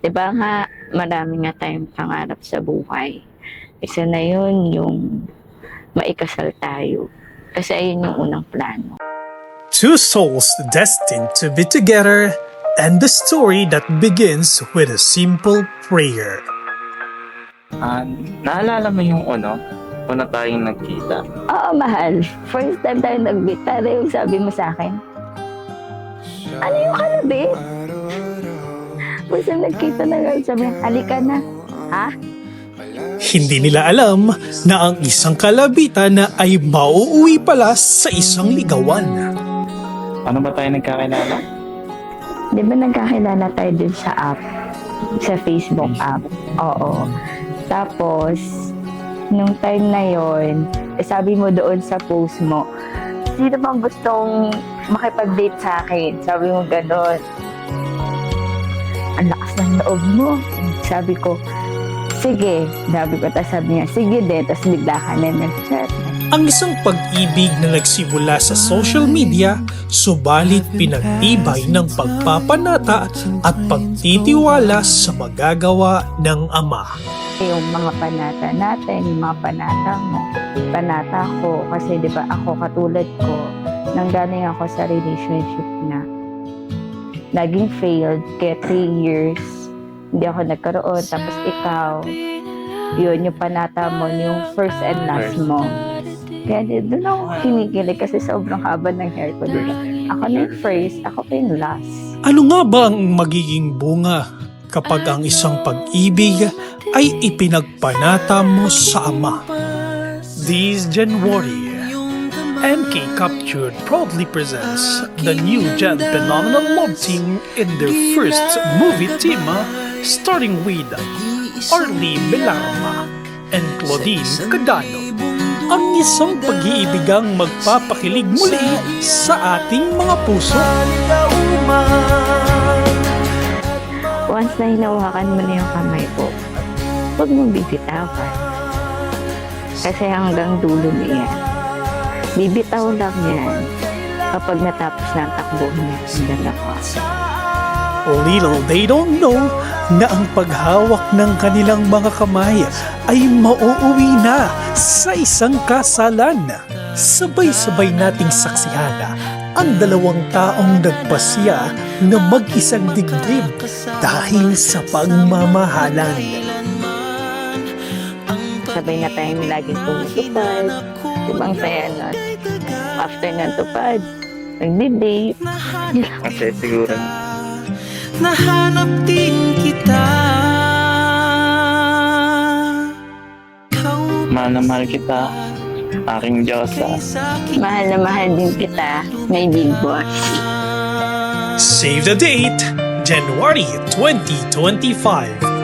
'Di ba nga, marami nga tayong pangarap sa buhay. Isa na yun yung maikasal tayo. Kasi ayun yung unang plano. Two souls destined to be together, and the story that begins with a simple prayer. Naalala mo yung una tayong nagkita? Oo, mahal. First time tayo nag-meet. Pero yung sabi mo sa akin, ano yung kalabit? First time nagkita na nga, sabi, halika na. Ha? Hindi nila alam na ang isang kalabitan na ay mauuwi pala sa isang ligawan. Ano ba tayo nagkakilala? Di ba nagkakilala tayo dun sa app? Sa Facebook app? Oo. Tapos, nung time na yon, sabi mo doon sa post mo, sino bang gustong makipag-date sa akin? Sabi mo gano'n. Ang lakas ng loob mo. Sabi ko, sige. Sabi niya, sige din. Tapos bigla ka na nag-chat. Ang isang pag-ibig na nagsimula sa social media, subalit pinagtibay ng pagpapanata at pagtitiwala sa magagawa ng ama. Yung mga panata natin, yung mga panata mo, panata ko. Kasi di ba ako katulad ko, nanggaling ako sa relationship na naging failed, kaya 3 years, hindi ako nagkaroon. Tapos ikaw, yun yung panata mo, yung first and last mo. Kaya doon ako kinikilig kasi sobrang haba ng hair ko, diba? Ako na yung first, ako pa yung last. Ano nga ba ang magiging bunga kapag ang isang pag-ibig ay ipinagpanata mo sa ama? This January, MK Captured proudly presents the new Gen Phenomenal Love Team in their first movie team, starting with Arlie Belarma and Claudine Cadano. Ang isang pag-iibigang magpapakilig muli sa ating mga puso. Once na hinawakan mo na yung kamay ko, huwag mong bibitawan. Kasi hanggang dulo na yan. Bibitaw lang yan kapag natapos na ang takbo niya ang dalawa. Little they don't know na ang paghawak ng kanilang mga kamay ay mauuwi na sa isang kasalan. Sabay-sabay nating saksihan ang dalawang taong nagpasya na mag-isang dibdib dahil sa pagmamahalan. Sabay na tayong laging tumutupad. Ibang saya nun. After ng tupad, nagdi-date. Kasi siguro nahanap din kita. mahal na mahal kita, aking Diyosa. Mahal na mahal din kita, may big boss. Save the date, January 2025.